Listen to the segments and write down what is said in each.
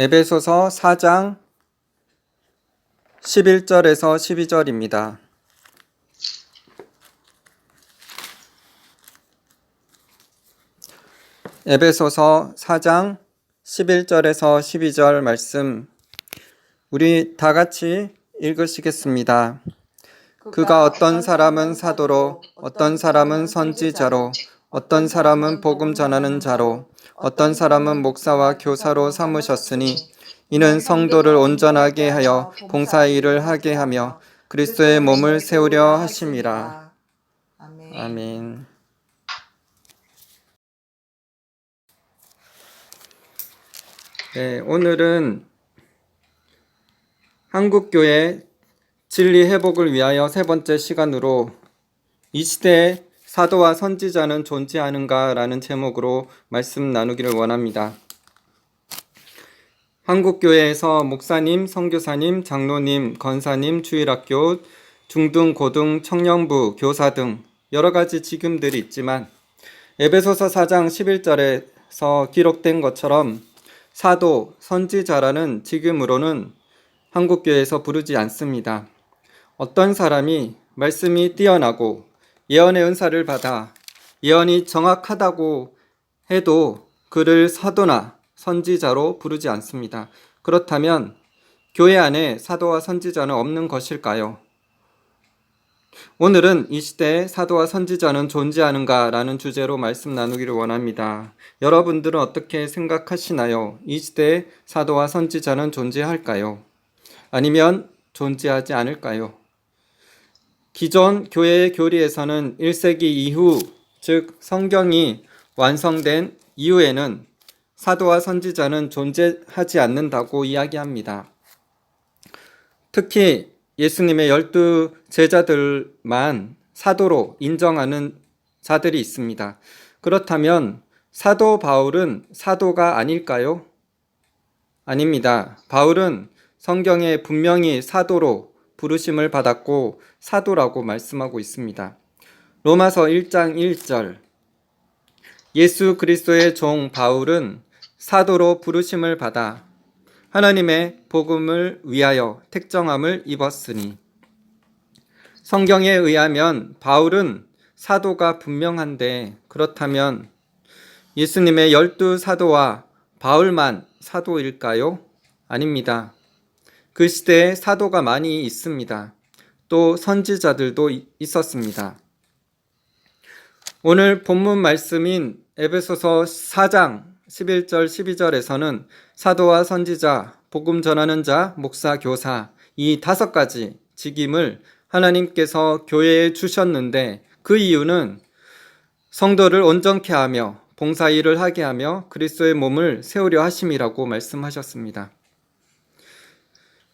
에베소서 4장 11절에서 12절입니다. 에베소서 4장 11절에서 12절 말씀 우리 다 같이 읽으시겠습니다. 그가 어떤 사람은 사도로, 어떤 사람은 선지자로, 어떤 사람은 복음 전하는 자로, 어떤 사람은 목사와 교사로 삼으셨으니 이는 성도를 온전하게 하여 봉사의 일을 하게 하며 그리스도의 몸을 세우려 하심이라. 아멘. 네, 오늘은 한국교회 진리 회복을 위하여 세 번째 시간으로 이 시대에 사도와 선지자는 존재하는가 라는 제목으로 말씀 나누기를 원합니다. 한국교회에서 목사님, 선교사님, 장로님, 권사님, 주일학교, 중등, 고등, 청년부, 교사 등 여러 가지 직임들이 있지만 에베소서 4장 11절에서 기록된 것처럼 사도, 선지자라는 직임으로는 한국교회에서 부르지 않습니다. 어떤 사람이 말씀이 뛰어나고 예언의 은사를 받아 예언이 정확하다고 해도 그를 사도나 선지자로 부르지 않습니다. 그렇다면 교회 안에 사도와 선지자는 없는 것일까요? 오늘은 이 시대에 사도와 선지자는 존재하는가 라는 주제로 말씀 나누기를 원합니다. 여러분들은 어떻게 생각하시나요? 이 시대에 사도와 선지자는 존재할까요? 아니면 존재하지 않을까요? 기존 교회의 교리에서는 1세기 이후, 즉 성경이 완성된 이후에는 사도와 선지자는 존재하지 않는다고 이야기합니다. 특히 예수님의 12 제자들만 사도로 인정하는 자들이 있습니다. 그렇다면 사도 바울은 사도가 아닐까요? 아닙니다. 바울은 성경에 분명히 사도로 부르심을 받았고 사도라고 말씀하고 있습니다. 로마서 1장 1절 예수 그리스도의 종 바울은 사도로 부르심을 받아 하나님의 복음을 위하여 택정함을 입었으니 성경에 의하면 바울은 사도가 분명한데 그렇다면 예수님의 12 사도와 바울만 사도일까요? 아닙니다. 그 시대에 사도가 많이 있습니다. 또 선지자들도 있었습니다. 오늘 본문 말씀인 에베소서 4장 11절 12절에서는 사도와 선지자, 복음 전하는 자, 목사, 교사 이 5가지 직임을 하나님께서 교회에 주셨는데 그 이유는 성도를 온전케 하며 봉사일을 하게 하며 그리스도의 몸을 세우려 하심이라고 말씀하셨습니다.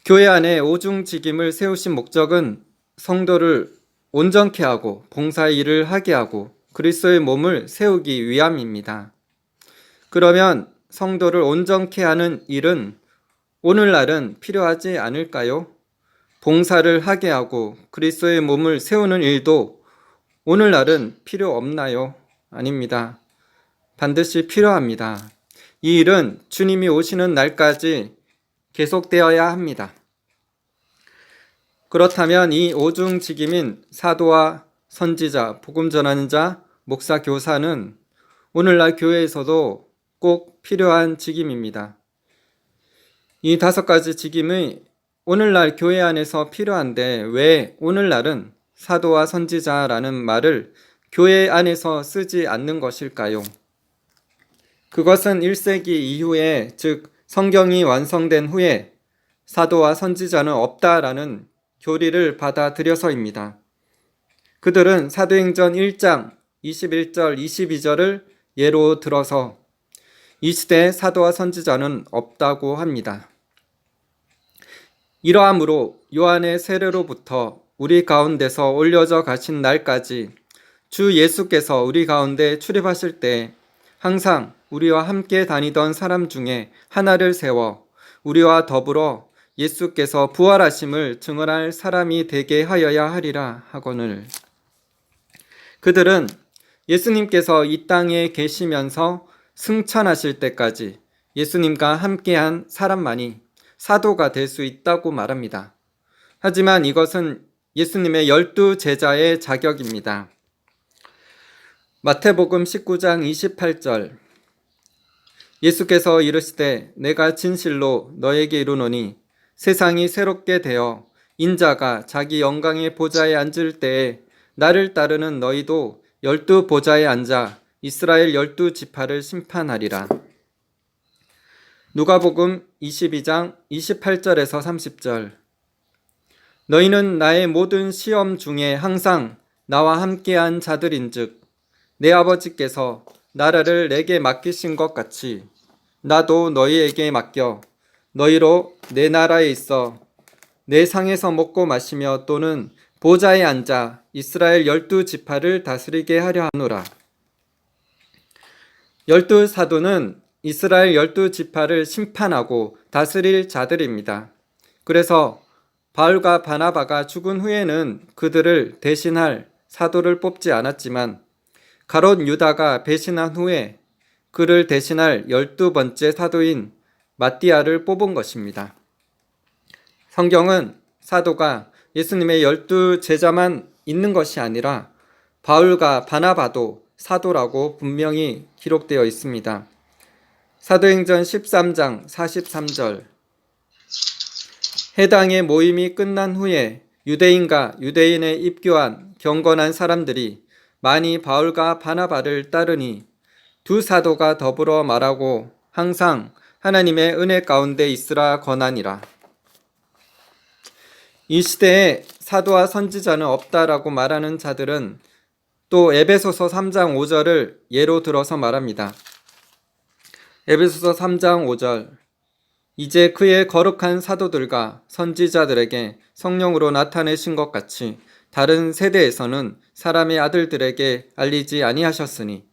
교회 안에 오중직임을 세우신 목적은 성도를 온전케 하고 봉사의 일을 하게 하고 그리스도의 몸을 세우기 위함입니다. 그러면 성도를 온전케 하는 일은 오늘날은 필요하지 않을까요? 봉사를 하게 하고 그리스도의 몸을 세우는 일도 오늘날은 필요 없나요? 아닙니다. 반드시 필요합니다. 이 일은 주님이 오시는 날까지 계속되어야 합니다. 그렇다면 이 오중직임인 사도와 선지자, 복음 전하는 자, 목사, 교사는 오늘날 교회에서도 꼭 필요한 직임입니다. 이 5가지 직임이 오늘날 교회 안에서 필요한데 왜 오늘날은 사도와 선지자라는 말을 교회 안에서 쓰지 않는 것일까요? 그것은 1세기 이후에 즉 성경이 완성된 후에 사도와 선지자는 없다라는 교리를 받아들여서입니다. 그들은 사도행전 1장 21절 22절을 예로 들어서 이 시대에 사도와 선지자는 없다고 합니다. 이러함으로 요한의 세례로부터 우리 가운데서 올려져 가신 날까지 주 예수께서 우리 가운데 출입하실 때 항상 우리와 함께 다니던 사람 중에 하나를 세워 우리와 더불어 예수께서 부활하심을 증언할 사람이 되게 하여야 하리라 하거늘. 그들은 예수님께서 이 땅에 계시면서 승천하실 때까지 예수님과 함께한 사람만이 사도가 될 수 있다고 말합니다. 하지만 이것은 예수님의 12 제자의 자격입니다. 마태복음 19장 28절 예수께서 이르시되 내가 진실로 너에게 이르노니 세상이 새롭게 되어 인자가 자기 영광의 보좌에 앉을 때에 나를 따르는 너희도 12 보좌에 앉아 이스라엘 12 지파를 심판하리라. 누가복음 22장 28절에서 30절 너희는 나의 모든 시험 중에 항상 나와 함께한 자들인즉 내 아버지께서 나라를 내게 맡기신 것 같이 나도 너희에게 맡겨 너희로 내 나라에 있어 내 상에서 먹고 마시며 또는 보좌에 앉아 이스라엘 12 지파를 다스리게 하려 하노라. 12 사도는 이스라엘 12 지파를 심판하고 다스릴 자들입니다. 그래서 바울과 바나바가 죽은 후에는 그들을 대신할 사도를 뽑지 않았지만 가롯 유다가 배신한 후에 그를 대신할 12번째 사도인 마띠아를 뽑은 것입니다. 성경은 사도가 예수님의 12 제자만 있는 것이 아니라 바울과 바나바도 사도라고 분명히 기록되어 있습니다. 사도행전 13장 43절 해당의 모임이 끝난 후에 유대인과 유대인에 입교한 경건한 사람들이 많이 바울과 바나바를 따르니 두 사도가 더불어 말하고 항상 하나님의 은혜 가운데 있으라 권하니라. 이 시대에 사도와 선지자는 없다라고 말하는 자들은 또 에베소서 3장 5절을 예로 들어서 말합니다. 에베소서 3장 5절 이제 그의 거룩한 사도들과 선지자들에게 성령으로 나타내신 것 같이 다른 세대에서는 사람의 아들들에게 알리지 아니하셨으니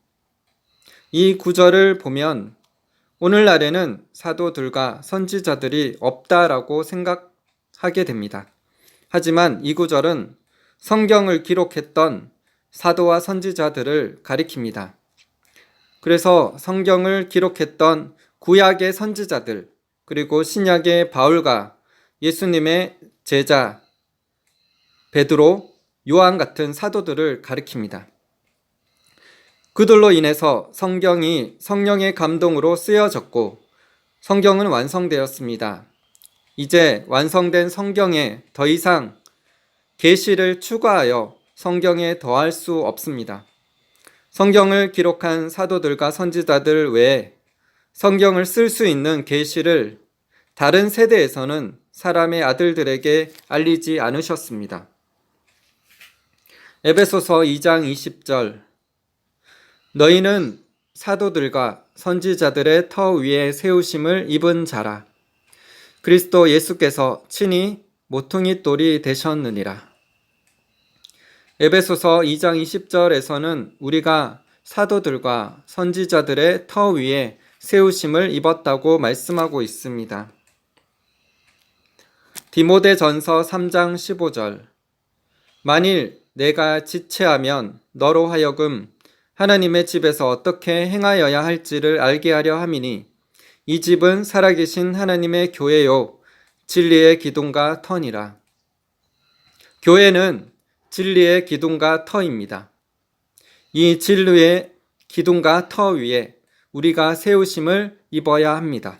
이 구절을 보면 오늘날에는 사도들과 선지자들이 없다라고 생각하게 됩니다. 하지만 이 구절은 성경을 기록했던 사도와 선지자들을 가리킵니다. 그래서 성경을 기록했던 구약의 선지자들 그리고 신약의 바울과 예수님의 제자 베드로, 요한 같은 사도들을 가리킵니다. 그들로 인해서 성경이 성령의 감동으로 쓰여졌고 성경은 완성되었습니다. 이제 완성된 성경에 더 이상 계시를 추가하여 성경에 더할 수 없습니다. 성경을 기록한 사도들과 선지자들 외에 성경을 쓸 수 있는 계시를 다른 세대에서는 사람의 아들들에게 알리지 않으셨습니다. 에베소서 2장 20절 너희는 사도들과 선지자들의 터 위에 세우심을 입은 자라. 그리스도 예수께서 친히 모퉁이 돌이 되셨느니라. 에베소서 2장 20절에서는 우리가 사도들과 선지자들의 터 위에 세우심을 입었다고 말씀하고 있습니다. 디모데전서 3장 15절 만일 내가 지체하면 너로 하여금 하나님의 집에서 어떻게 행하여야 할지를 알게 하려 함이니 이 집은 살아계신 하나님의 교회요 진리의 기둥과 터니라. 교회는 진리의 기둥과 터입니다. 이 진리의 기둥과 터 위에 우리가 세우심을 입어야 합니다.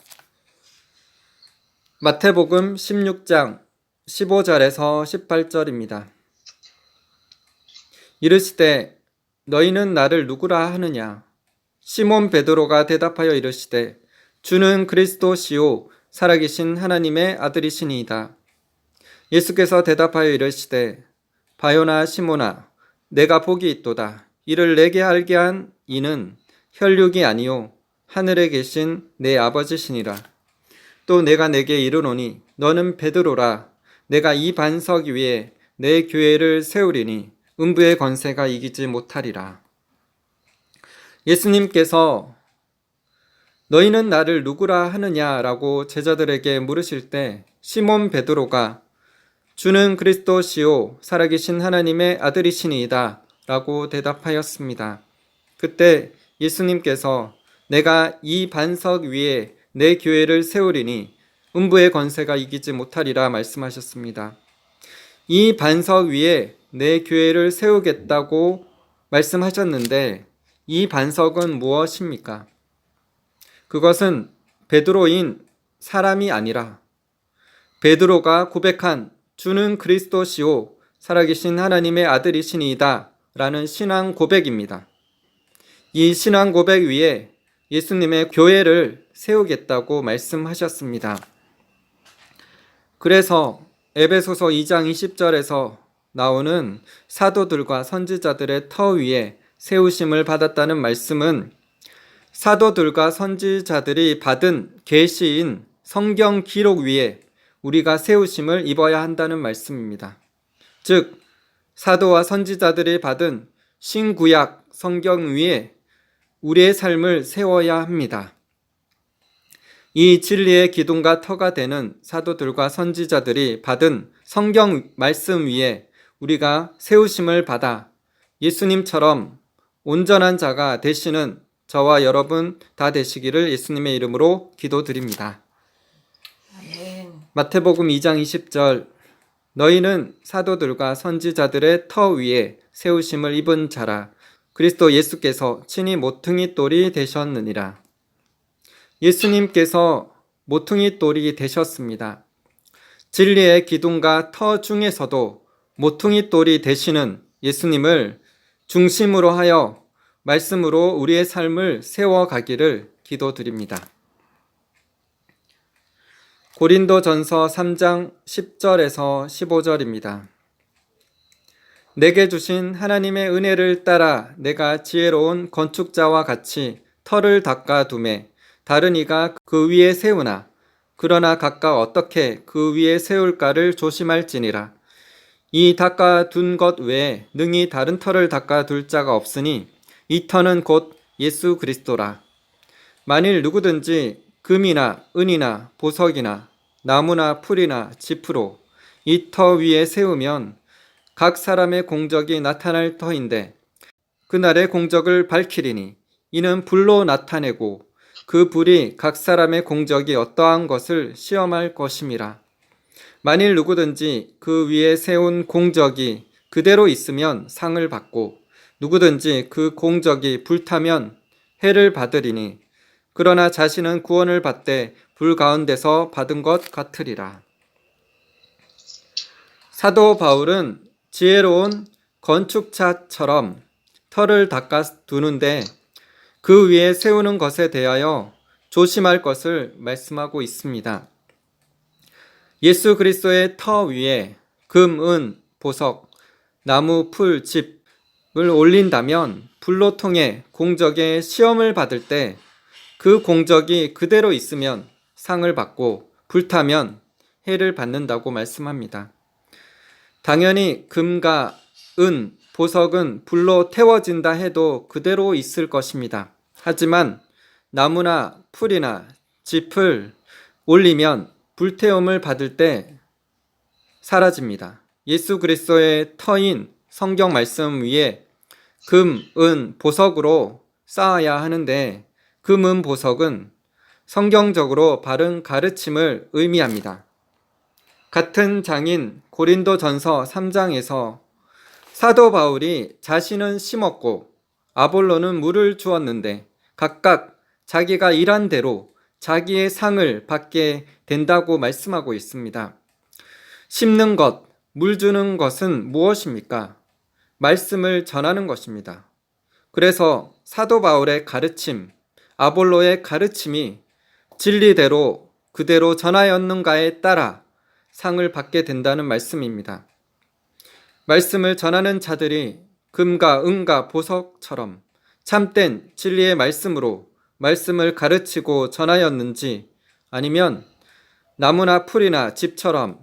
마태복음 16장 15절에서 18절입니다. 이르시되 너희는 나를 누구라 하느냐? 시몬 베드로가 대답하여 이르시되 주는 그리스도시요 살아계신 하나님의 아들이시니이다. 예수께서 대답하여 이르시되 바요나 시몬아 내가 복이 있도다. 이를 내게 알게 한 이는 혈육이 아니요 하늘에 계신 내 아버지시니라. 또 내가 내게 이르노니 너는 베드로라. 내가 이 반석 위에 내 교회를 세우리니 음부의 권세가 이기지 못하리라. 예수님께서 너희는 나를 누구라 하느냐라고 제자들에게 물으실 때 시몬 베드로가 주는 그리스도시요 살아계신 하나님의 아들이시니이다 라고 대답하였습니다. 그때 예수님께서 내가 이 반석 위에 내 교회를 세우리니 음부의 권세가 이기지 못하리라 말씀하셨습니다. 이 반석 위에 내 교회를 세우겠다고 말씀하셨는데 이 반석은 무엇입니까? 그것은 베드로인 사람이 아니라 베드로가 고백한 주는 그리스도시요 살아계신 하나님의 아들이시니이다 라는 신앙 고백입니다. 이 신앙 고백 위에 예수님의 교회를 세우겠다고 말씀하셨습니다. 그래서 에베소서 2장 20절에서 나오는 사도들과 선지자들의 터 위에 세우심을 받았다는 말씀은 사도들과 선지자들이 받은 계시인 성경 기록 위에 우리가 세우심을 입어야 한다는 말씀입니다. 즉 사도와 선지자들이 받은 신구약 성경 위에 우리의 삶을 세워야 합니다. 이 진리의 기둥과 터가 되는 사도들과 선지자들이 받은 성경 말씀 위에 우리가 세우심을 받아 예수님처럼 온전한 자가 되시는 저와 여러분 다 되시기를 예수님의 이름으로 기도드립니다. 아멘. 마태복음 2장 20절 너희는 사도들과 선지자들의 터 위에 세우심을 입은 자라 그리스도 예수께서 친히 모퉁이 돌이 되셨느니라. 예수님께서 모퉁이 돌이 되셨습니다. 진리의 기둥과 터 중에서도 모퉁이 돌이 되시는 예수님을 중심으로 하여 말씀으로 우리의 삶을 세워가기를 기도드립니다. 고린도전서 3장 10절에서 15절입니다. 내게 주신 하나님의 은혜를 따라 내가 지혜로운 건축자와 같이 터를 닦아두매 다른 이가 그 위에 세우나 그러나 각각 어떻게 그 위에 세울까를 조심할지니라. 이 닦아둔 것 외에 능히 다른 터를 닦아둘 자가 없으니 이 터는 곧 예수 그리스도라. 만일 누구든지 금이나 은이나 보석이나 나무나 풀이나 짚으로 이 터 위에 세우면 각 사람의 공적이 나타날 터인데 그날의 공적을 밝히리니 이는 불로 나타내고 그 불이 각 사람의 공적이 어떠한 것을 시험할 것임이라. 만일 누구든지 그 위에 세운 공적이 그대로 있으면 상을 받고 누구든지 그 공적이 불타면 해를 받으리니 그러나 자신은 구원을 받되 불 가운데서 받은 것 같으리라. 사도 바울은 지혜로운 건축자처럼 터를 닦아두는데 그 위에 세우는 것에 대하여 조심할 것을 말씀하고 있습니다. 예수 그리스도의 터 위에 금, 은, 보석, 나무, 풀, 짚을 올린다면 불로 통해 공적의 시험을 받을 때 그 공적이 그대로 있으면 상을 받고 불타면 해를 받는다고 말씀합니다. 당연히 금과 은, 보석은 불로 태워진다 해도 그대로 있을 것입니다. 하지만 나무나 풀이나 짚을 올리면 불태움을 받을 때 사라집니다. 예수 그리스도의 터인 성경 말씀 위에 금, 은, 보석으로 쌓아야 하는데 금, 은, 보석은 성경적으로 바른 가르침을 의미합니다. 같은 장인 고린도전서 3장에서 사도 바울이 자신은 심었고 아볼로는 물을 주었는데 각각 자기가 일한 대로 자기의 상을 받게 된다고 말씀하고 있습니다. 심는 것, 물 주는 것은 무엇입니까? 말씀을 전하는 것입니다. 그래서 사도 바울의 가르침, 아볼로의 가르침이 진리대로 그대로 전하였는가에 따라 상을 받게 된다는 말씀입니다. 말씀을 전하는 자들이 금과 은과 보석처럼 참된 진리의 말씀으로 말씀을 가르치고 전하였는지 아니면 나무나 풀이나 짚처럼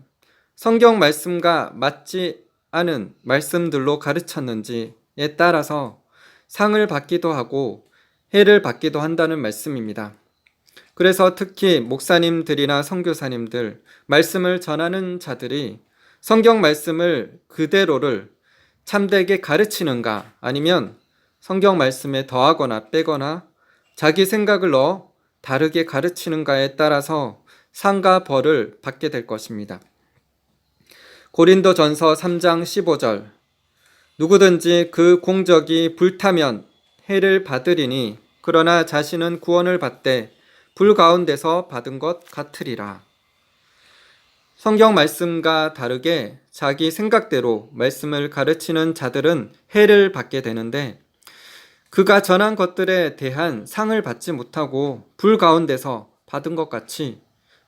성경 말씀과 맞지 않은 말씀들로 가르쳤는지에 따라서 상을 받기도 하고 해를 받기도 한다는 말씀입니다. 그래서 특히 목사님들이나 선교사님들, 말씀을 전하는 자들이 성경 말씀을 그대로를 참되게 가르치는가 아니면 성경 말씀에 더하거나 빼거나 자기 생각을 넣어 다르게 가르치는가에 따라서 상과 벌을 받게 될 것입니다. 고린도전서 3장 15절 누구든지 그 공적이 불타면 해를 받으리니 그러나 자신은 구원을 받되 불 가운데서 받은 것 같으리라. 성경 말씀과 다르게 자기 생각대로 말씀을 가르치는 자들은 해를 받게 되는데 그가 전한 것들에 대한 상을 받지 못하고 불 가운데서 받은 것 같이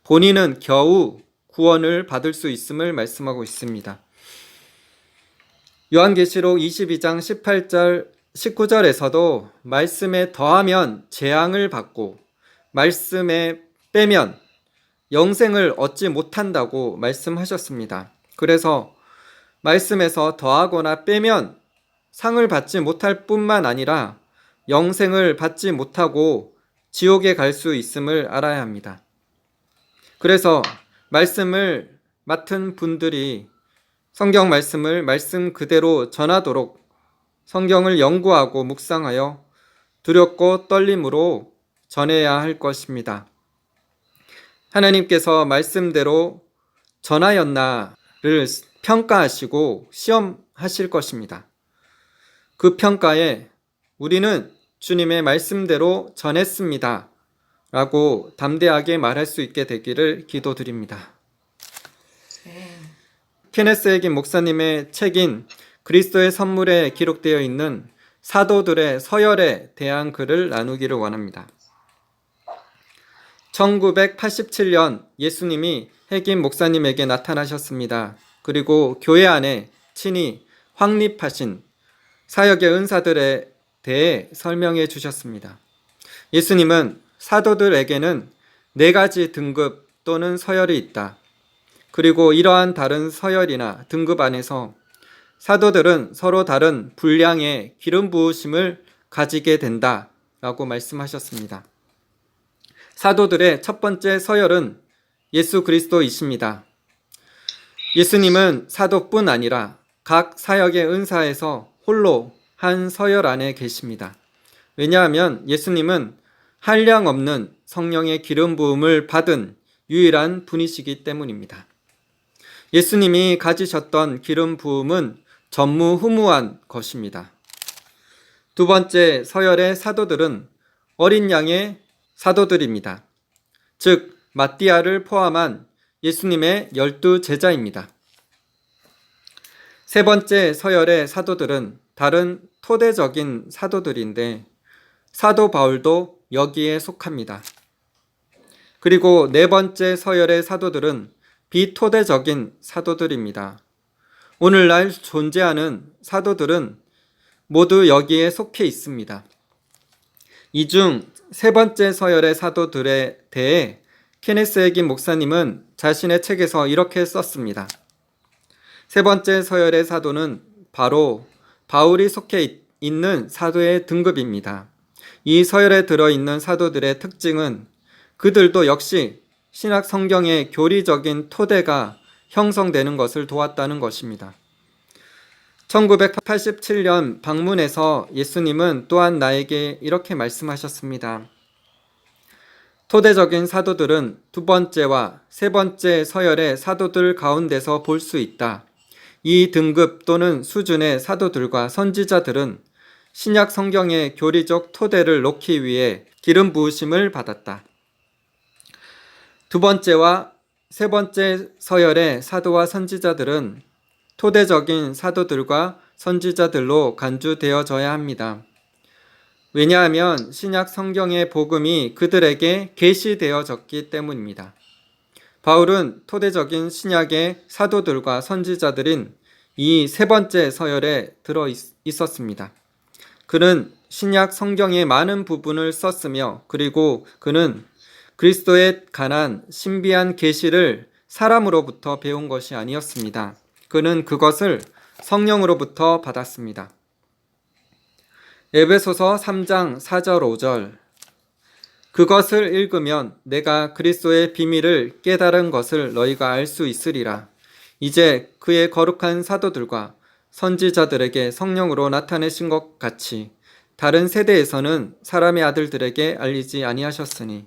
본인은 겨우 구원을 받을 수 있음을 말씀하고 있습니다. 요한계시록 22장 18절 19절에서도 말씀에 더하면 재앙을 받고 말씀에 빼면 영생을 얻지 못한다고 말씀하셨습니다. 그래서 말씀에서 더하거나 빼면 상을 받지 못할 뿐만 아니라 영생을 받지 못하고 지옥에 갈 수 있음을 알아야 합니다. 그래서 말씀을 맡은 분들이 성경 말씀을 말씀 그대로 전하도록 성경을 연구하고 묵상하여 두렵고 떨림으로 전해야 할 것입니다. 하나님께서 말씀대로 전하였나를 평가하시고 시험하실 것입니다. 그 평가에 우리는 주님의 말씀대로 전했습니다 라고 담대하게 말할 수 있게 되기를 기도드립니다. 케네스 해긴 목사님의 책인 그리스도의 선물에 기록되어 있는 사도들의 서열에 대한 글을 나누기를 원합니다. 1987년 예수님이 해긴 목사님에게 나타나셨습니다. 그리고 교회 안에 친히 확립하신 사역의 은사들에 대해 설명해 주셨습니다. 예수님은 사도들에게는 4가지 등급 또는 서열이 있다. 그리고 이러한 다른 서열이나 등급 안에서 사도들은 서로 다른 분량의 기름 부으심을 가지게 된다 라고 말씀하셨습니다. 사도들의 첫 번째 서열은 예수 그리스도이십니다. 예수님은 사도뿐 아니라 각 사역의 은사에서 홀로 한 서열 안에 계십니다. 왜냐하면 예수님은 한량 없는 성령의 기름 부음을 받은 유일한 분이시기 때문입니다. 예수님이 가지셨던 기름 부음은 전무후무한 것입니다. 두 번째 서열의 사도들은 어린 양의 사도들입니다. 즉 마띠아를 포함한 예수님의 12제자입니다. 세 번째 서열의 사도들은 다른 토대적인 사도들인데 사도 바울도 여기에 속합니다. 그리고 네 번째 서열의 사도들은 비토대적인 사도들입니다. 오늘날 존재하는 사도들은 모두 여기에 속해 있습니다. 이 중 세 번째 서열의 사도들에 대해 케네스 해긴 목사님은 자신의 책에서 이렇게 썼습니다. 세 번째 서열의 사도는 바로 바울이 속해 있는 사도의 등급입니다. 이 서열에 들어있는 사도들의 특징은 그들도 역시 신약 성경의 교리적인 토대가 형성되는 것을 도왔다는 것입니다. 1987년 방문에서 예수님은 또한 나에게 이렇게 말씀하셨습니다. 토대적인 사도들은 두 번째와 세 번째 서열의 사도들 가운데서 볼 수 있다. 이 등급 또는 수준의 사도들과 선지자들은 신약 성경의 교리적 토대를 놓기 위해 기름 부으심을 받았다. 두 번째와 세 번째 서열의 사도와 선지자들은 토대적인 사도들과 선지자들로 간주되어져야 합니다. 왜냐하면 신약 성경의 복음이 그들에게 계시되어졌기 때문입니다. 바울은 토대적인 신약의 사도들과 선지자들인 이 세 번째 서열에 들어 있었습니다. 그는 신약 성경의 많은 부분을 썼으며 그리고 그는 그리스도에 관한 신비한 계시를 사람으로부터 배운 것이 아니었습니다. 그는 그것을 성령으로부터 받았습니다. 에베소서 3장 4절 5절 그것을 읽으면 내가 그리스도의 비밀을 깨달은 것을 너희가 알 수 있으리라. 이제 그의 거룩한 사도들과 선지자들에게 성령으로 나타내신 것 같이 다른 세대에서는 사람의 아들들에게 알리지 아니하셨으니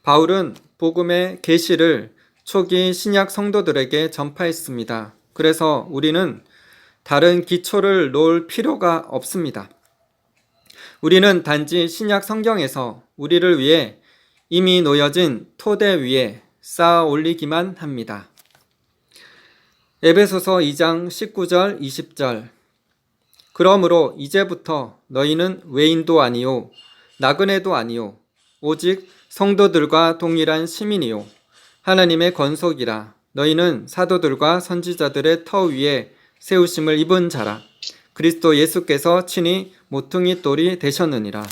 바울은 복음의 계시를 초기 신약 성도들에게 전파했습니다. 그래서 우리는 다른 기초를 놓을 필요가 없습니다. 우리는 단지 신약 성경에서 우리를 위해 이미 놓여진 토대 위에 쌓아 올리기만 합니다. 에베소서 2장 19절 20절 그러므로 이제부터 너희는 외인도 아니요 나그네도 아니요 오직 성도들과 동일한 시민이요 하나님의 건속이라 너희는 사도들과 선지자들의 터 위에 세우심을 입은 자라 그리스도 예수께서 친히 모퉁이 돌이 되셨느니라.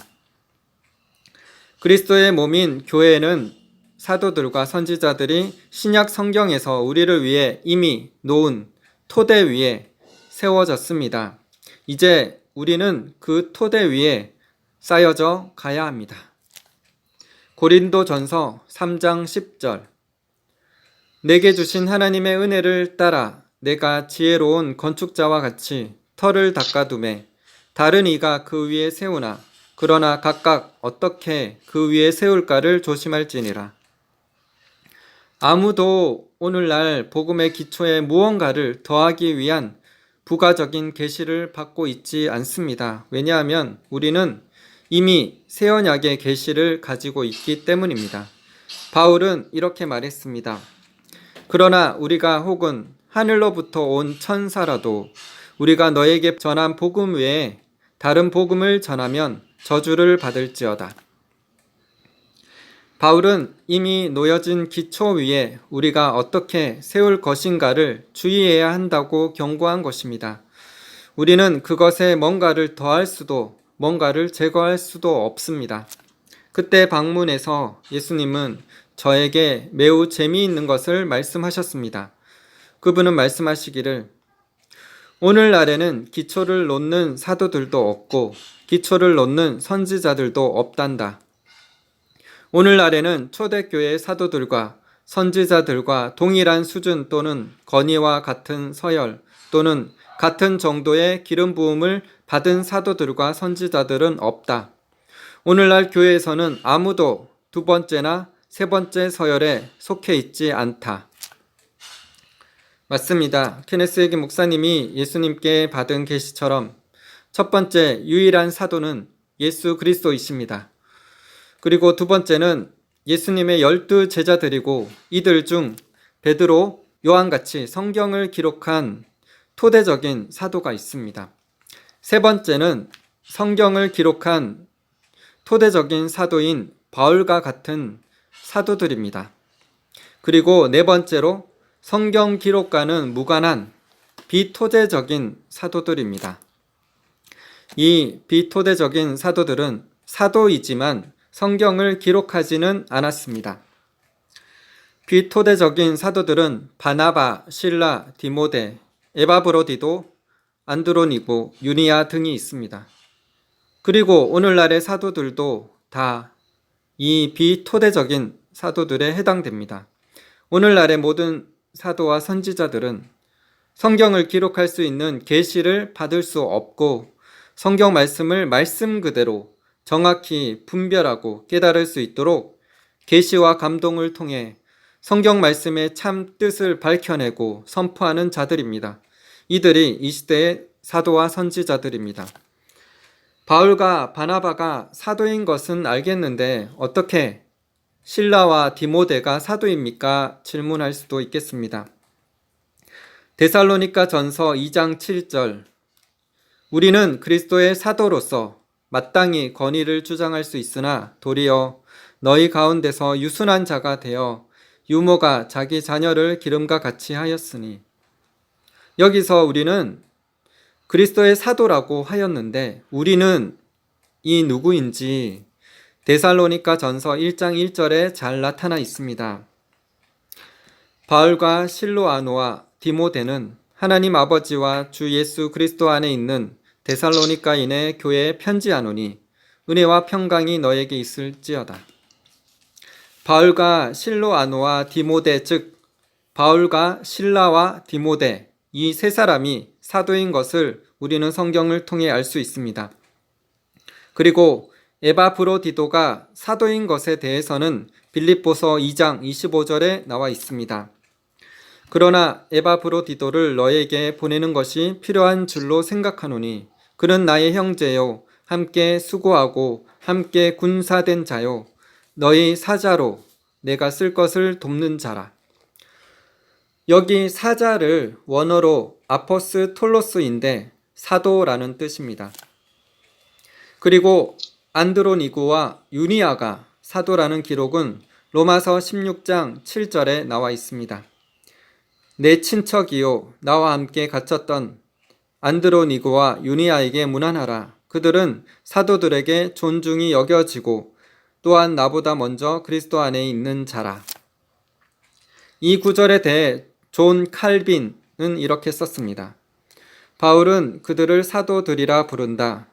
그리스도의 몸인 교회는 사도들과 선지자들이 신약 성경에서 우리를 위해 이미 놓은 토대 위에 세워졌습니다. 이제 우리는 그 토대 위에 쌓여져 가야 합니다. 고린도전서 3장 10절 내게 주신 하나님의 은혜를 따라 내가 지혜로운 건축자와 같이 터를 닦아두매 다른 이가 그 위에 세우나 그러나 각각 어떻게 그 위에 세울까를 조심할지니라. 아무도 오늘날 복음의 기초에 무언가를 더하기 위한 부가적인 계시를 받고 있지 않습니다. 왜냐하면 우리는 이미 새 언약의 계시를 가지고 있기 때문입니다. 바울은 이렇게 말했습니다. 그러나 우리가 혹은 하늘로부터 온 천사라도 우리가 너에게 전한 복음 외에 다른 복음을 전하면 저주를 받을지어다. 바울은 이미 놓여진 기초 위에 우리가 어떻게 세울 것인가를 주의해야 한다고 경고한 것입니다. 우리는 그것에 뭔가를 더할 수도 뭔가를 제거할 수도 없습니다. 그때 방문에서 예수님은 저에게 매우 재미있는 것을 말씀하셨습니다. 그분은 말씀하시기를 오늘날에는 기초를 놓는 사도들도 없고 기초를 놓는 선지자들도 없단다. 오늘날에는 초대교회 사도들과 선지자들과 동일한 수준 또는 건의와 같은 서열 또는 같은 정도의 기름 부음을 받은 사도들과 선지자들은 없다. 오늘날 교회에서는 아무도 두 번째나 세 번째 서열에 속해 있지 않다. 맞습니다. 케네스 해기 목사님이 예수님께 받은 계시처럼 첫 번째 유일한 사도는 예수 그리스도이십니다. 그리고 두 번째는 예수님의 12 제자들이고 이들 중 베드로, 요한같이 성경을 기록한 토대적인 사도가 있습니다. 세 번째는 성경을 기록한 토대적인 사도인 바울과 같은 사도들입니다. 그리고 네 번째로 성경 기록과는 무관한 비토대적인 사도들입니다. 이 비토대적인 사도들은 사도이지만 성경을 기록하지는 않았습니다. 비토대적인 사도들은 바나바, 실라, 디모데, 에바브로디도, 안드로니고, 유니아 등이 있습니다. 그리고 오늘날의 사도들도 다 이 비토대적인 사도들에 해당됩니다. 오늘날의 모든 사도와 선지자들은 성경을 기록할 수 있는 계시를 받을 수 없고 성경 말씀을 말씀 그대로 정확히 분별하고 깨달을 수 있도록 계시와 감동을 통해 성경 말씀의 참 뜻을 밝혀내고 선포하는 자들입니다. 이들이 이 시대의 사도와 선지자들입니다. 바울과 바나바가 사도인 것은 알겠는데 어떻게 실라와 디모데가 사도입니까? 질문할 수도 있겠습니다. 데살로니가 전서 2장 7절 우리는 그리스도의 사도로서 마땅히 권위를 주장할 수 있으나 도리어 너희 가운데서 유순한 자가 되어 유모가 자기 자녀를 기름과 같이 하였으니 여기서 우리는 그리스도의 사도라고 하였는데 우리는 이 누구인지 데살로니가 전서 1장 1절에 잘 나타나 있습니다. 바울과 실로아노와 디모데는 하나님 아버지와 주 예수 그리스도 안에 있는 데살로니가인의 교회에 편지하노니 은혜와 평강이 너에게 있을지어다. 바울과 실로아노와 디모데 즉 바울과 실라와 디모데 이 세 사람이 사도인 것을 우리는 성경을 통해 알 수 있습니다. 그리고 에바브로디도가 사도인 것에 대해서는 빌립보서 2장 25절에 나와 있습니다. 그러나 에바브로디도를 너에게 보내는 것이 필요한 줄로 생각하노니 그는 나의 형제요 함께 수고하고 함께 군사된 자요 너희 사자로 내가 쓸 것을 돕는 자라. 여기 사자를 원어로 아포스톨로스인데 사도라는 뜻입니다. 그리고 안드로니고와 유니아가 사도라는 기록은 로마서 16장 7절에 나와 있습니다. 내 친척이요 나와 함께 갇혔던 안드로니고와 유니아에게 문안하라. 그들은 사도들에게 존중이 여겨지고 또한 나보다 먼저 그리스도 안에 있는 자라. 이 구절에 대해 존 칼빈은 이렇게 썼습니다. 바울은 그들을 사도들이라 부른다.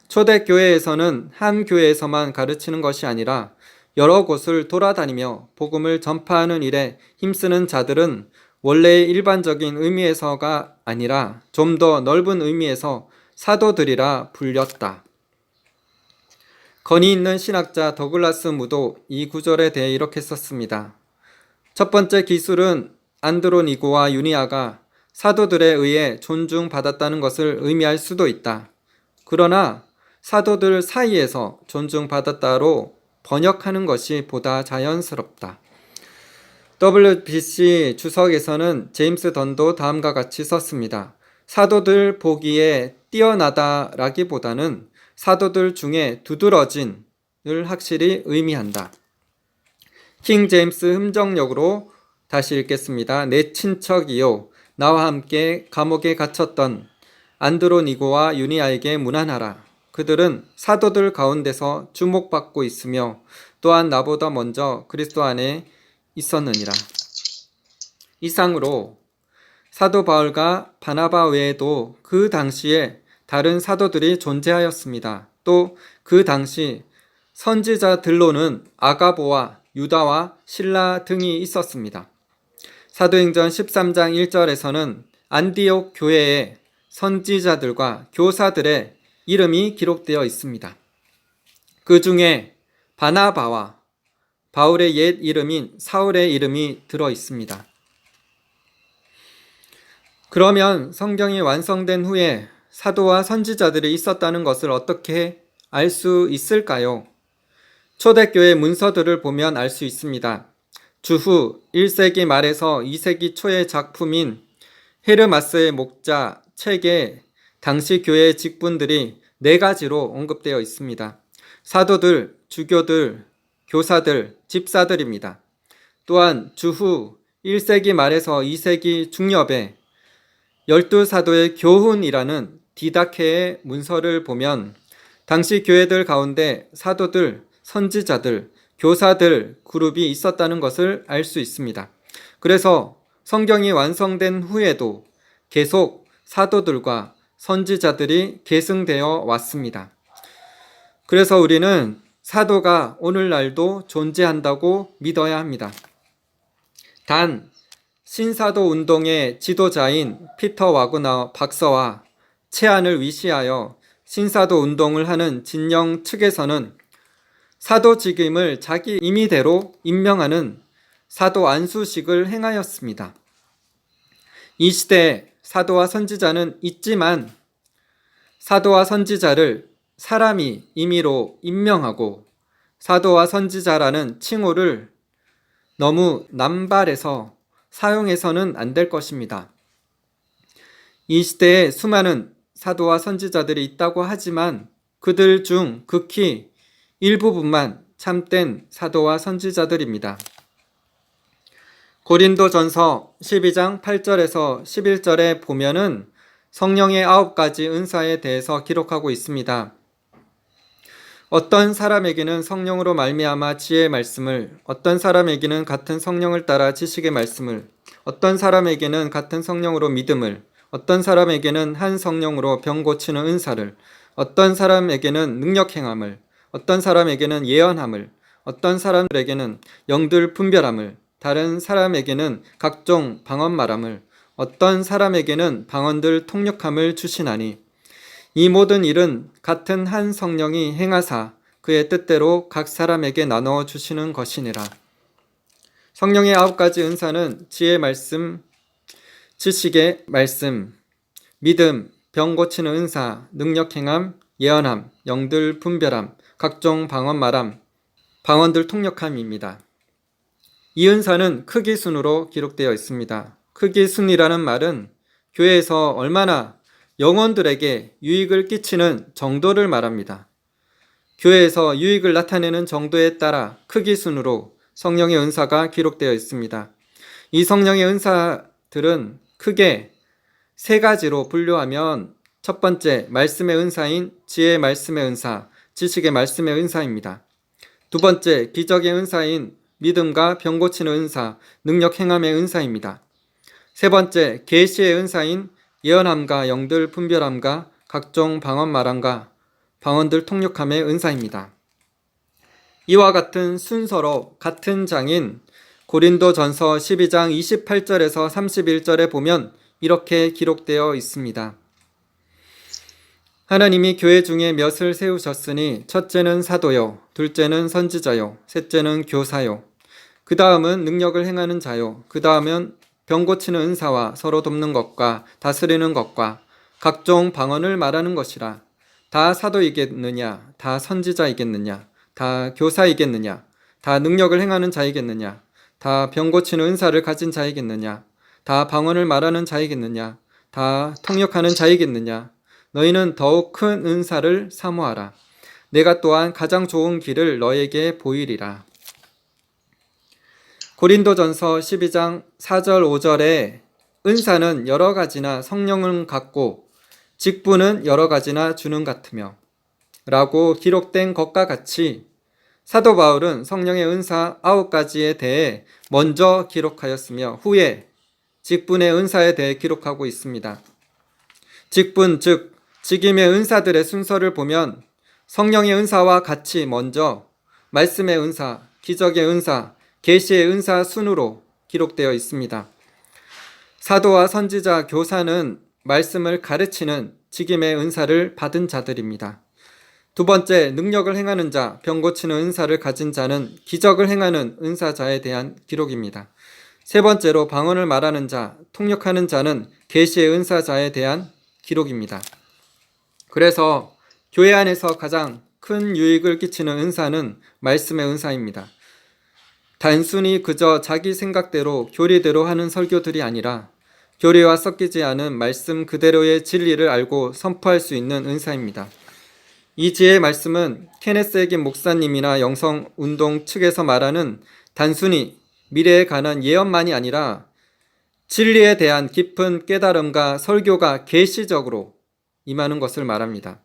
초대교회에서는 한 교회에서만 가르치는 것이 아니라 여러 곳을 돌아다니며 복음을 전파하는 일에 힘쓰는 자들은 원래의 일반적인 의미에서가 아니라 좀 더 넓은 의미에서 사도들이라 불렸다. 권위 있는 신학자 더글라스 무도 이 구절에 대해 이렇게 썼습니다. 첫 번째 기술은 안드로니고와 유니아가 사도들에 의해 존중받았다는 것을 의미할 수도 있다. 그러나 사도들 사이에서 존중받았다로 번역하는 것이 보다 자연스럽다. WBC 주석에서는 제임스 던도 다음과 같이 썼습니다. 사도들 보기에 뛰어나다라기보다는 사도들 중에 두드러진을 확실히 의미한다. 킹 제임스 흠정역으로 다시 읽겠습니다. 내 친척이요 나와 함께 감옥에 갇혔던 안드로니고와 유니아에게 문안하라. 그들은 사도들 가운데서 주목받고 있으며 또한 나보다 먼저 그리스도 안에 있었느니라. 이상으로 사도 바울과 바나바 외에도 그 당시에 다른 사도들이 존재하였습니다. 또 그 당시 선지자들로는 아가보와 유다와 실라 등이 있었습니다. 사도행전 13장 1절에서는 안디옥 교회의 선지자들과 교사들의 이름이 기록되어 있습니다. 그 중에 바나바와 바울의 옛 이름인 사울의 이름이 들어 있습니다. 그러면 성경이 완성된 후에 사도와 선지자들이 있었다는 것을 어떻게 알 수 있을까요? 초대교회 문서들을 보면 알 수 있습니다. 주후 1세기 말에서 2세기 초의 작품인 헤르마스의 목자 책에 당시 교회의 직분들이 4가지로 언급되어 있습니다. 사도들, 주교들, 교사들, 집사들입니다. 또한 주후 1세기 말에서 2세기 중엽에 12사도의 교훈이라는 디다케의 문서를 보면 당시 교회들 가운데 사도들, 선지자들, 교사들 그룹이 있었다는 것을 알 수 있습니다. 그래서 성경이 완성된 후에도 계속 사도들과 선지자들이 계승되어 왔습니다. 그래서 우리는 사도가 오늘날도 존재한다고 믿어야 합니다. 단, 신사도 운동의 지도자인 피터 와그너 박사와 체안을 위시하여 신사도 운동을 하는 진영 측에서는 사도직임을 자기 임의대로 임명하는 사도 안수식을 행하였습니다. 이 시대에 사도와 선지자는 있지만 사도와 선지자를 사람이 임의로 임명하고 사도와 선지자라는 칭호를 너무 남발해서 사용해서는 안 될 것입니다. 이 시대에 수많은 사도와 선지자들이 있다고 하지만 그들 중 극히 일부분만 참된 사도와 선지자들입니다. 고린도전서 12장 8절에서 11절에 보면은 성령의 9가지 은사에 대해서 기록하고 있습니다. 어떤 사람에게는 성령으로 말미암아 지혜의 말씀을, 어떤 사람에게는 같은 성령을 따라 지식의 말씀을, 어떤 사람에게는 같은 성령으로 믿음을, 어떤 사람에게는 한 성령으로 병 고치는 은사를, 어떤 사람에게는 능력 행함을, 어떤 사람에게는 예언함을, 어떤 사람들에게는 영들 분별함을, 다른 사람에게는 각종 방언 말함을, 어떤 사람에게는 방언들 통역함을 주시나니 이 모든 일은 같은 한 성령이 행하사 그의 뜻대로 각 사람에게 나누어 주시는 것이니라. 성령의 9가지 은사는 지혜의 말씀, 지식의 말씀, 믿음, 병 고치는 은사, 능력 행함, 예언함, 영들 분별함, 각종 방언 말함, 방언들 통역함입니다. 이 은사는 크기 순으로 기록되어 있습니다. 크기 순이라는 말은 교회에서 얼마나 영혼들에게 유익을 끼치는 정도를 말합니다. 교회에서 유익을 나타내는 정도에 따라 크기 순으로 성령의 은사가 기록되어 있습니다. 이 성령의 은사들은 크게 3가지로 분류하면 첫 번째, 말씀의 은사인 지혜의 말씀의 은사, 지식의 말씀의 은사입니다. 두 번째, 기적의 은사인 믿음과 병 고치는 은사, 능력 행함의 은사입니다. 세 번째, 계시의 은사인 예언함과 영들 분별함과 각종 방언 말함과 방언들 통역함의 은사입니다. 이와 같은 순서로 같은 장인 고린도전서 12장 28절에서 31절에 보면 이렇게 기록되어 있습니다. 하나님이 교회 중에 몇을 세우셨으니 첫째는 사도요, 둘째는 선지자요, 셋째는 교사요, 그 다음은 능력을 행하는 자요, 그 다음은 병 고치는 은사와 서로 돕는 것과 다스리는 것과 각종 방언을 말하는 것이라. 다 사도이겠느냐, 다 선지자이겠느냐, 다 교사이겠느냐, 다 능력을 행하는 자이겠느냐, 다 병 고치는 은사를 가진 자이겠느냐, 다 방언을 말하는 자이겠느냐, 다 통역하는 자이겠느냐. 너희는 더욱 큰 은사를 사모하라. 내가 또한 가장 좋은 길을 너에게 보이리라. 고린도전서 12장 4절 5절에 은사는 여러 가지나 성령을 갖고 직분은 여러 가지나 주는 같으며 라고 기록된 것과 같이 사도 바울은 성령의 은사 9가지에 대해 먼저 기록하였으며 후에 직분의 은사에 대해 기록하고 있습니다. 직분 즉 직임의 은사들의 순서를 보면 성령의 은사와 같이 먼저 말씀의 은사, 기적의 은사, 계시의 은사 순으로 기록되어 있습니다. 사도와 선지자, 교사는 말씀을 가르치는 직임의 은사를 받은 자들입니다. 두 번째, 능력을 행하는 자, 병 고치는 은사를 가진 자는 기적을 행하는 은사자에 대한 기록입니다. 세 번째로 방언을 말하는 자, 통역하는 자는 계시의 은사자에 대한 기록입니다. 그래서 교회 안에서 가장 큰 유익을 끼치는 은사는 말씀의 은사입니다. 단순히 그저 자기 생각대로 교리대로 하는 설교들이 아니라 교리와 섞이지 않은 말씀 그대로의 진리를 알고 선포할 수 있는 은사입니다. 이 지혜의 말씀은 케네스 에긴 목사님이나 영성운동 측에서 말하는 단순히 미래에 관한 예언만이 아니라 진리에 대한 깊은 깨달음과 설교가 계시적으로 임하는 것을 말합니다.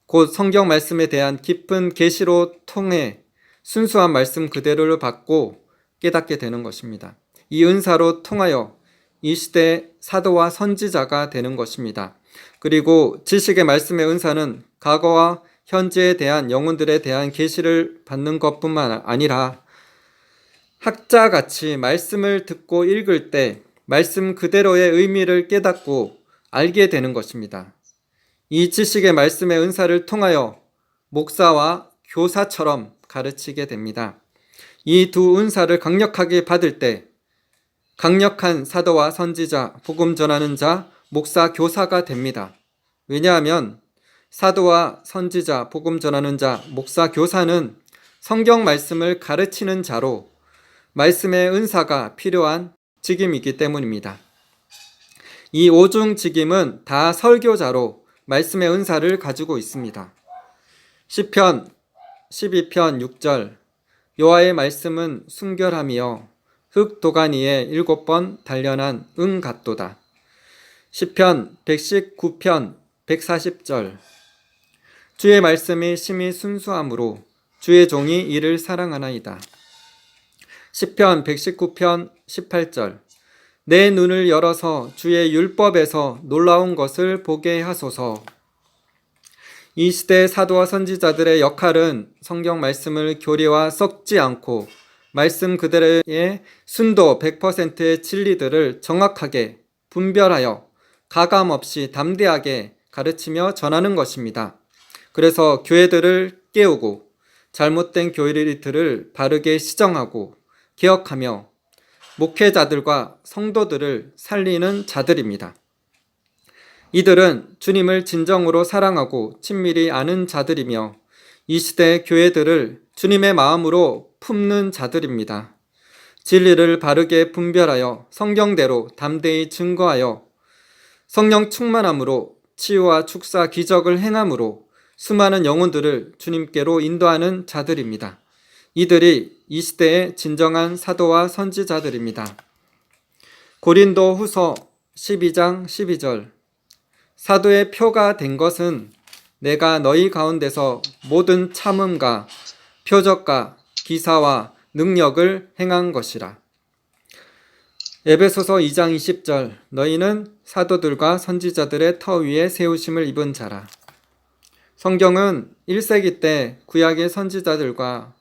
곧 성경 말씀에 대한 깊은 계시로 통해 순수한 말씀 그대로를 받고 깨닫게 되는 것입니다. 이 은사로 통하여 이 시대의 사도와 선지자가 되는 것입니다. 그리고 지식의 말씀의 은사는 과거와 현재에 대한 영혼들에 대한 계시를 받는 것뿐만 아니라 학자같이 말씀을 듣고 읽을 때 말씀 그대로의 의미를 깨닫고 알게 되는 것입니다. 이 지식의 말씀의 은사를 통하여 목사와 교사처럼 가르치게 됩니다. 이 두 은사를 강력하게 받을 때 강력한 사도와 선지자, 복음 전하는 자, 목사, 교사가 됩니다. 왜냐하면 사도와 선지자, 복음 전하는 자, 목사, 교사는 성경 말씀을 가르치는 자로 말씀의 은사가 필요한 직임이기 때문입니다. 이 5중 직임은 다 설교자로 말씀의 은사를 가지고 있습니다. 시편 12편 6절 여호와의 말씀은 순결함이여 흙 도가니에 7번 단련한 은 같도다. 시편 119편 140절 주의 말씀이 심히 순수함으로 주의 종이 이를 사랑하나이다. 시편 119편 18절 내 눈을 열어서 주의 율법에서 놀라운 것을 보게 하소서. 이 시대 사도와 선지자들의 역할은 성경 말씀을 교리와 섞지 않고 말씀 그대로의 순도 100%의 진리들을 정확하게 분별하여 가감없이 담대하게 가르치며 전하는 것입니다. 그래서 교회들을 깨우고 잘못된 교회 리트를 바르게 시정하고 개혁하며 목회자들과 성도들을 살리는 자들입니다. 이들은 주님을 진정으로 사랑하고 친밀히 아는 자들이며 이 시대의 교회들을 주님의 마음으로 품는 자들입니다. 진리를 바르게 분별하여 성경대로 담대히 증거하여 성령 충만함으로 치유와 축사 기적을 행함으로 수많은 영혼들을 주님께로 인도하는 자들입니다. 이들이 이 시대의 진정한 사도와 선지자들입니다. 고린도 후서 12장 12절 사도의 표가 된 것은 내가 너희 가운데서 모든 참음과 표적과 기사와 능력을 행한 것이라. 에베소서 2장 20절 너희는 사도들과 선지자들의 터 위에 세우심을 입은 자라. 성경은 1세기 때 구약의 선지자들과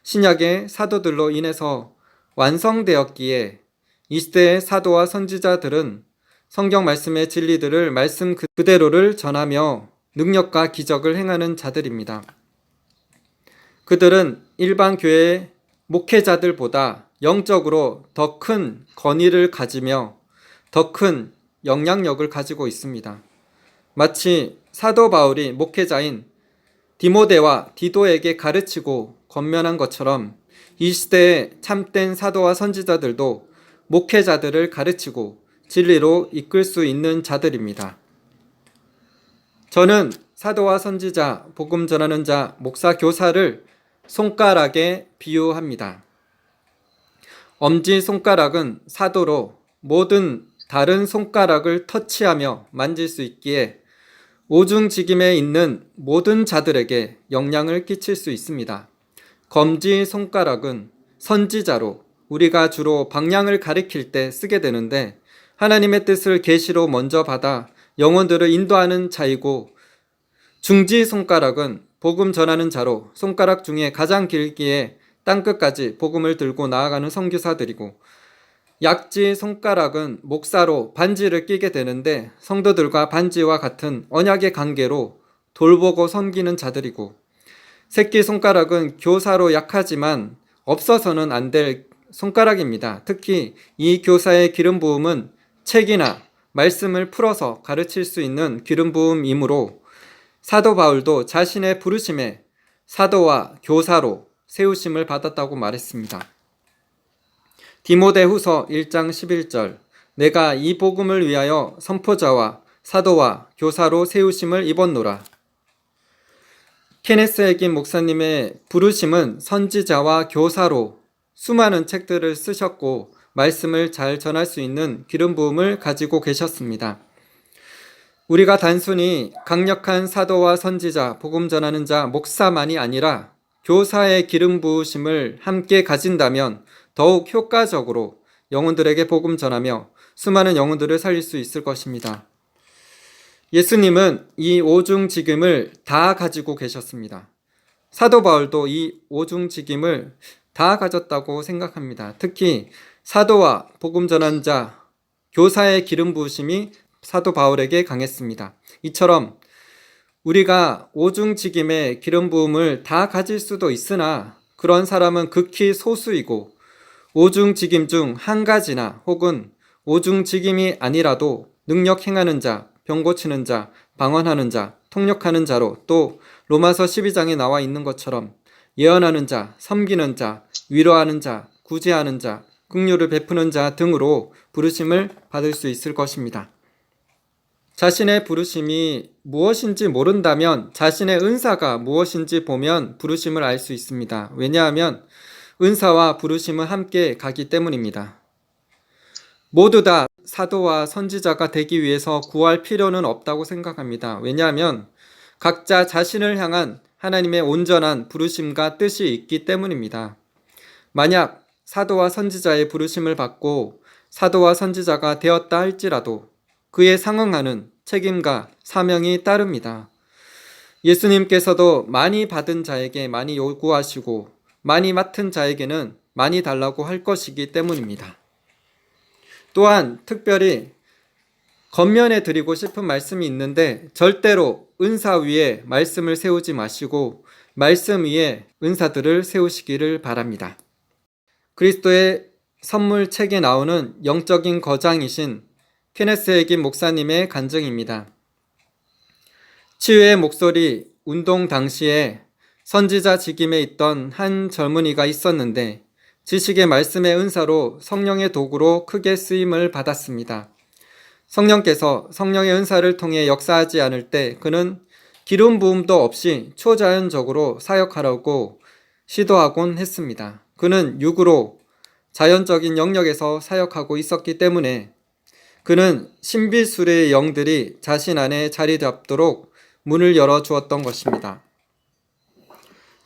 신약의 사도들로 인해서 완성되었기에 이 시대의 사도와 선지자들은 성경 말씀의 진리들을 말씀 그대로를 전하며 능력과 기적을 행하는 자들입니다. 그들은 일반 교회의 목회자들보다 영적으로 더 큰 권위를 가지며 더 큰 영향력을 가지고 있습니다. 마치 사도 바울이 목회자인 디모데와 디도에게 가르치고 권면한 것처럼 이 시대의 참된 사도와 선지자들도 목회자들을 가르치고 진리로 이끌 수 있는 자들입니다. 저는 사도와 선지자, 복음 전하는 자, 목사, 교사를 손가락에 비유합니다. 엄지손가락은 사도로 모든 다른 손가락을 터치하며 만질 수 있기에 오중직임에 있는 모든 자들에게 영향을 끼칠 수 있습니다. 검지손가락은 선지자로 우리가 주로 방향을 가리킬 때 쓰게 되는데 하나님의 뜻을 계시로 먼저 받아 영혼들을 인도하는 자이고 중지손가락은 복음 전하는 자로 손가락 중에 가장 길기에 땅끝까지 복음을 들고 나아가는 선교사들이고 약지 손가락은 목사로 반지를 끼게 되는데 성도들과 반지와 같은 언약의 관계로 돌보고 섬기는 자들이고 새끼 손가락은 교사로 약하지만 없어서는 안 될 손가락입니다. 특히 이 교사의 기름 부음은 책이나 말씀을 풀어서 가르칠 수 있는 기름 부음이므로 사도 바울도 자신의 부르심에 사도와 교사로 세우심을 받았다고 말했습니다. 디모데후서 1장 11절 내가 이 복음을 위하여 선포자와 사도와 교사로 세우심을 입었노라. 케네스 에긴 목사님의 부르심은 선지자와 교사로 수많은 책들을 쓰셨고 말씀을 잘 전할 수 있는 기름 부음을 가지고 계셨습니다. 우리가 단순히 강력한 사도와 선지자, 복음 전하는 자, 목사만이 아니라 교사의 기름 부으심을 함께 가진다면 더욱 효과적으로 영혼들에게 복음 전하며 수많은 영혼들을 살릴 수 있을 것입니다. 예수님은 이 오중직임을 다 가지고 계셨습니다. 사도 바울도 이 오중직임을 다 가졌다고 생각합니다. 특히 사도와 복음 전하는 자, 교사의 기름 부으심이 사도 바울에게 강했습니다. 이처럼 우리가 오중직임의 기름 부음을 다 가질 수도 있으나 그런 사람은 극히 소수이고 오중직임 중 한 가지나 혹은 오중직임이 아니라도 능력 행하는 자, 병 고치는 자, 방언하는 자, 통역하는 자로 또 로마서 12장에 나와 있는 것처럼 예언하는 자, 섬기는 자, 위로하는 자, 구제하는 자, 긍휼을 베푸는 자 등으로 부르심을 받을 수 있을 것입니다. 자신의 부르심이 무엇인지 모른다면 자신의 은사가 무엇인지 보면 부르심을 알 수 있습니다. 왜냐하면 은사와 부르심은 함께 가기 때문입니다. 모두 다 사도와 선지자가 되기 위해서 구할 필요는 없다고 생각합니다. 왜냐하면 각자 자신을 향한 하나님의 온전한 부르심과 뜻이 있기 때문입니다. 만약 사도와 선지자의 부르심을 받고 사도와 선지자가 되었다 할지라도 그에 상응하는 책임과 사명이 따릅니다. 예수님께서도 많이 받은 자에게 많이 요구하시고 많이 맡은 자에게는 많이 달라고 할 것이기 때문입니다. 또한 특별히 겉면에 드리고 싶은 말씀이 있는데 절대로 은사 위에 말씀을 세우지 마시고 말씀 위에 은사들을 세우시기를 바랍니다. 그리스도의 선물 책에 나오는 영적인 거장이신 케네스 해긴 목사님의 간증입니다. 치유의 목소리 운동 당시에 선지자 직임에 있던 한 젊은이가 있었는데 지식의 말씀의 은사로 성령의 도구로 크게 쓰임을 받았습니다. 성령께서 성령의 은사를 통해 역사하지 않을 때 그는 기름 부음도 없이 초자연적으로 사역하려고 시도하곤 했습니다. 그는 육으로 자연적인 영역에서 사역하고 있었기 때문에 그는 신비술의 영들이 자신 안에 자리 잡도록 문을 열어주었던 것입니다.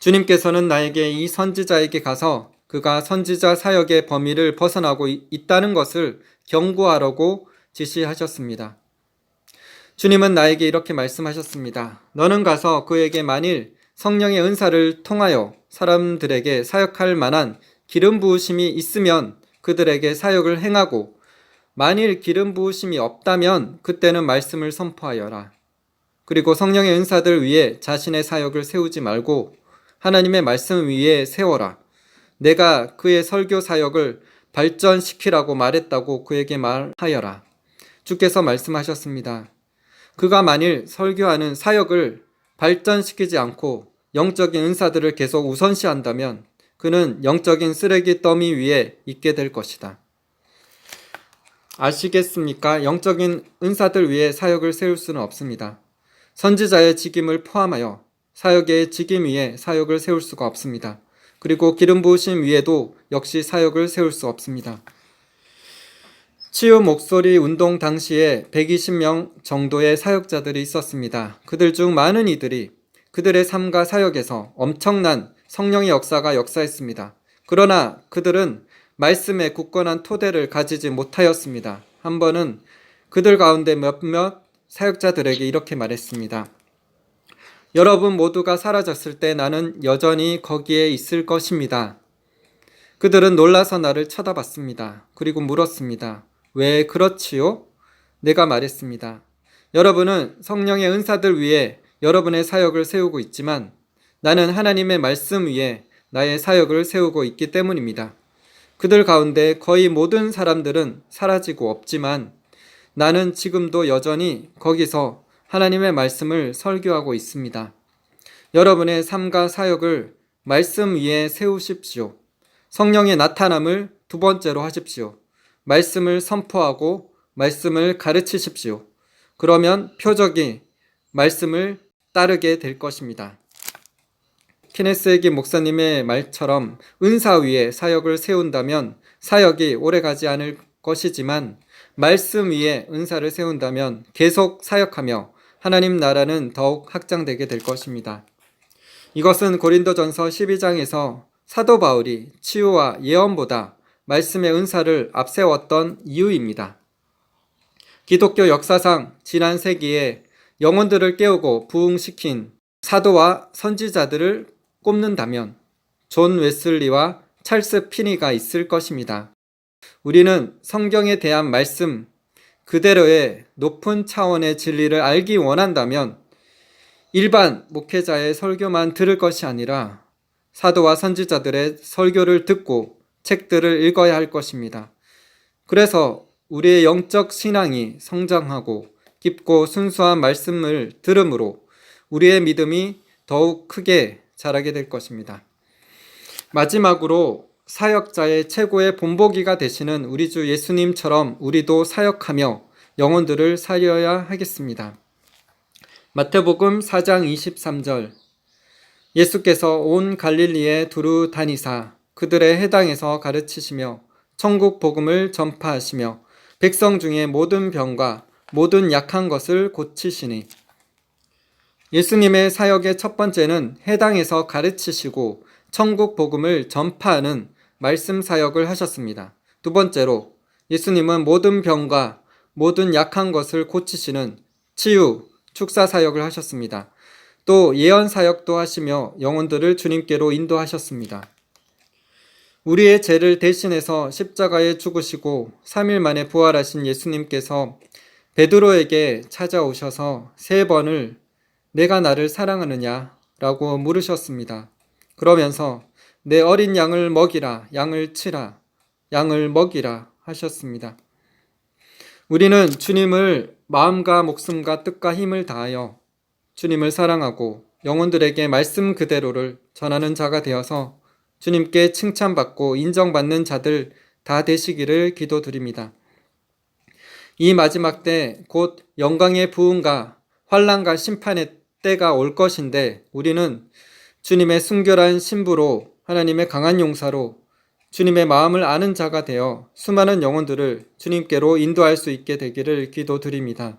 주님께서는 나에게 이 선지자에게 가서 그가 선지자 사역의 범위를 벗어나고 있다는 것을 경고하라고 지시하셨습니다. 주님은 나에게 이렇게 말씀하셨습니다. 너는 가서 그에게 만일 성령의 은사를 통하여 사람들에게 사역할 만한 기름 부으심이 있으면 그들에게 사역을 행하고 만일 기름 부으심이 없다면 그때는 말씀을 선포하여라. 그리고 성령의 은사들 위에 자신의 사역을 세우지 말고 하나님의 말씀 위에 세워라. 내가 그의 설교 사역을 발전시키라고 말했다고 그에게 말하여라. 주께서 말씀하셨습니다. 그가 만일 설교하는 사역을 발전시키지 않고 영적인 은사들을 계속 우선시한다면 그는 영적인 쓰레기 더미 위에 있게 될 것이다. 아시겠습니까? 영적인 은사들 위에 사역을 세울 수는 없습니다. 선지자의 직임을 포함하여 사역의 직임 위에 사역을 세울 수가 없습니다. 그리고 기름 부으심 위에도 역시 사역을 세울 수 없습니다. 치유 목소리 운동 당시에 120명 정도의 사역자들이 있었습니다. 그들 중 많은 이들이 그들의 삶과 사역에서 엄청난 성령의 역사가 역사했습니다. 그러나 그들은 말씀의 굳건한 토대를 가지지 못하였습니다. 한 번은 그들 가운데 몇몇 사역자들에게 이렇게 말했습니다. 여러분 모두가 사라졌을 때 나는 여전히 거기에 있을 것입니다. 그들은 놀라서 나를 쳐다봤습니다. 그리고 물었습니다. 왜 그렇지요? 내가 말했습니다. 여러분은 성령의 은사들 위에 여러분의 사역을 세우고 있지만 나는 하나님의 말씀 위에 나의 사역을 세우고 있기 때문입니다. 그들 가운데 거의 모든 사람들은 사라지고 없지만 나는 지금도 여전히 거기서 하나님의 말씀을 설교하고 있습니다. 여러분의 삶과 사역을 말씀 위에 세우십시오. 성령의 나타남을 두 번째로 하십시오. 말씀을 선포하고 말씀을 가르치십시오. 그러면 표적이 말씀을 따르게 될 것입니다. 케네스 해긴 목사님의 말처럼 은사 위에 사역을 세운다면 사역이 오래가지 않을 것이지만 말씀 위에 은사를 세운다면 계속 사역하며 하나님 나라는 더욱 확장되게 될 것입니다. 이것은 고린도전서 12장에서 사도 바울이 치유와 예언보다 말씀의 은사를 앞세웠던 이유입니다. 기독교 역사상 지난 세기에 영혼들을 깨우고 부흥시킨 사도와 선지자들을 꼽는다면 존 웨슬리와 찰스 피니가 있을 것입니다. 우리는 성경에 대한 말씀 그대로의 높은 차원의 진리를 알기 원한다면 일반 목회자의 설교만 들을 것이 아니라 사도와 선지자들의 설교를 듣고 책들을 읽어야 할 것입니다. 그래서 우리의 영적 신앙이 성장하고 깊고 순수한 말씀을 들음으로 우리의 믿음이 더욱 크게 자라게 될 것입니다. 마지막으로 사역자의 최고의 본보기가 되시는 우리 주 예수님처럼 우리도 사역하며 영혼들을 살려야 하겠습니다. 마태복음 4장 23절 예수께서 온 갈릴리에 두루 다니사 그들의 회당에서 가르치시며 천국 복음을 전파하시며 백성 중에 모든 병과 모든 약한 것을 고치시니 예수님의 사역의 첫 번째는 회당에서 가르치시고 천국 복음을 전파하는 말씀 사역을 하셨습니다. 두 번째로 예수님은 모든 병과 모든 약한 것을 고치시는 치유, 축사 사역을 하셨습니다. 또 예언 사역도 하시며 영혼들을 주님께로 인도하셨습니다. 우리의 죄를 대신해서 십자가에 죽으시고 3일 만에 부활하신 예수님께서 베드로에게 찾아오셔서 3번을 내가 나를 사랑하느냐 라고 물으셨습니다. 그러면서 내 어린 양을 먹이라, 양을 치라, 양을 먹이라 하셨습니다. 우리는 주님을 마음과 목숨과 뜻과 힘을 다하여 주님을 사랑하고 영혼들에게 말씀 그대로를 전하는 자가 되어서 주님께 칭찬받고 인정받는 자들 다 되시기를 기도드립니다. 이 마지막 때 곧 영광의 부흥과 환난과 심판의 때가 올 것인데 우리는 주님의 순결한 신부로 하나님의 강한 용사로 주님의 마음을 아는 자가 되어 수많은 영혼들을 주님께로 인도할 수 있게 되기를 기도드립니다.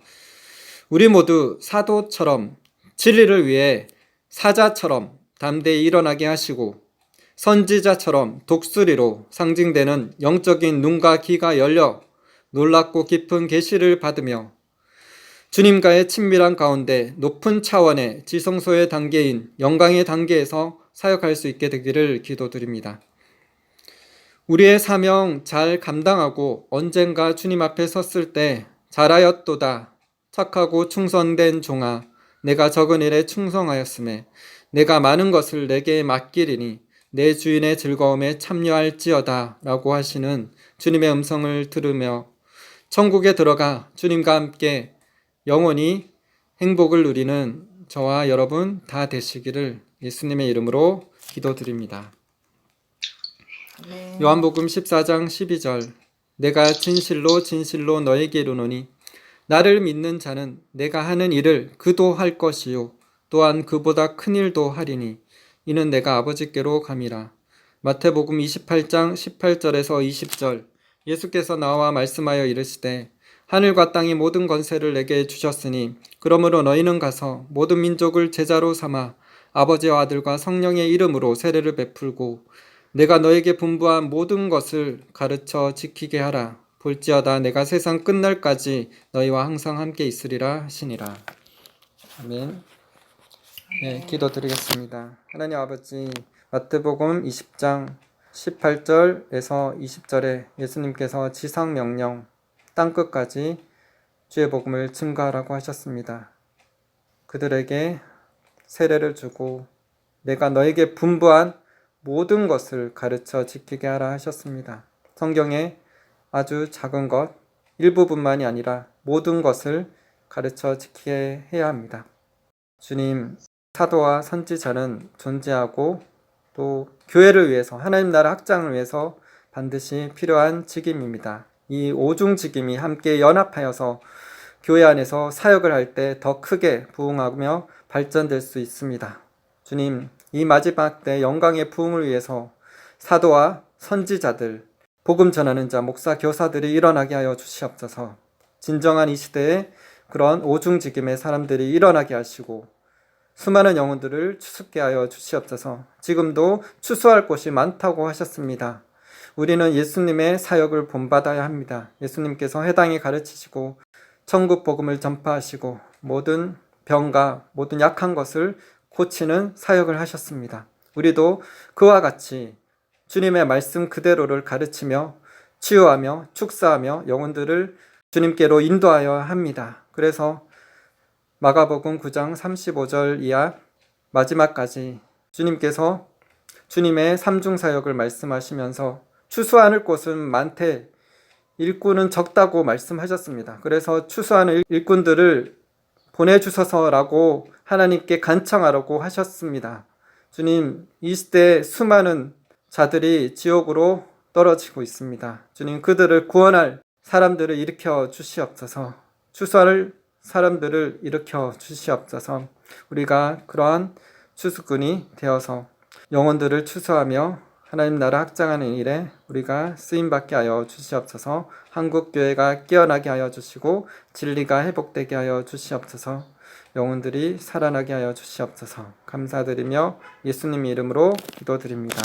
우리 모두 사도처럼 진리를 위해 사자처럼 담대히 일어나게 하시고 선지자처럼 독수리로 상징되는 영적인 눈과 귀가 열려 놀랍고 깊은 계시를 받으며 주님과의 친밀한 가운데 높은 차원의 지성소의 단계인 영광의 단계에서 사역할 수 있게 되기를 기도드립니다. 우리의 사명 잘 감당하고 언젠가 주님 앞에 섰을 때 잘하였도다 착하고 충성된 종아 내가 적은 일에 충성하였음에 내가 많은 것을 내게 맡기리니 내 주인의 즐거움에 참여할지어다 라고 하시는 주님의 음성을 들으며 천국에 들어가 주님과 함께 영원히 행복을 누리는 저와 여러분 다 되시기를 예수님의 이름으로 기도드립니다. 아멘. 요한복음 14장 12절 내가 진실로 진실로 너에게 이르노니 나를 믿는 자는 내가 하는 일을 그도 할 것이요 또한 그보다 큰 일도 하리니 이는 내가 아버지께로 감이라. 마태복음 28장 18절에서 20절 예수께서 나와 말씀하여 이르시되 하늘과 땅의 모든 권세를 내게 주셨으니 그러므로 너희는 가서 모든 민족을 제자로 삼아 아버지와 아들과 성령의 이름으로 세례를 베풀고 내가 너에게 분부한 모든 것을 가르쳐 지키게 하라. 볼지어다 내가 세상 끝날까지 너희와 항상 함께 있으리라 하시니라. 아멘. 네, 기도드리겠습니다. 하나님 아버지, 마태복음 20장 18절에서 20절에 예수님께서 지상명령 땅끝까지 주의 복음을 증거하라고 하셨습니다. 그들에게 세례를 주고 내가 너에게 분부한 모든 것을 가르쳐 지키게 하라 하셨습니다. 성경에 아주 작은 것, 일부분만이 아니라 모든 것을 가르쳐 지키게 해야 합니다. 주님, 사도와 선지자는 존재하고 또 교회를 위해서 하나님 나라 확장을 위해서 반드시 필요한 직임입니다. 이 오중직임이 함께 연합하여서 교회 안에서 사역을 할 때 더 크게 부흥하며 발전될 수 있습니다. 주님, 이 마지막 때 영광의 부흥을 위해서 사도와 선지자들, 복음 전하는 자, 목사, 교사들이 일어나게 하여 주시옵소서. 진정한 이 시대에 그런 오중직임의 사람들이 일어나게 하시고 수많은 영혼들을 추수케 하여 주시옵소서. 지금도 추수할 곳이 많다고 하셨습니다. 우리는 예수님의 사역을 본받아야 합니다. 예수님께서 해당에 가르치시고 천국 복음을 전파하시고 모든 병과 모든 약한 것을 고치는 사역을 하셨습니다. 우리도 그와 같이 주님의 말씀 그대로를 가르치며 치유하며 축사하며 영혼들을 주님께로 인도하여야 합니다. 그래서 마가복음 9장 35절 이하 마지막까지 주님께서 주님의 삼중사역을 말씀하시면서 추수하는 곳은 많되 일꾼은 적다고 말씀하셨습니다. 그래서 추수하는 일꾼들을 보내주셔서라고 하나님께 간청하라고 하셨습니다. 주님, 이 시대에 수많은 자들이 지옥으로 떨어지고 있습니다. 주님, 그들을 구원할 사람들을 일으켜 주시옵소서. 추수할 사람들을 일으켜 주시옵소서. 우리가 그러한 추수꾼이 되어서 영혼들을 추수하며 하나님 나라 확장하는 일에 우리가 쓰임받게 하여 주시옵소서. 한국교회가 깨어나게 하여 주시고 진리가 회복되게 하여 주시옵소서. 영혼들이 살아나게 하여 주시옵소서. 감사드리며 예수님 이름으로 기도드립니다.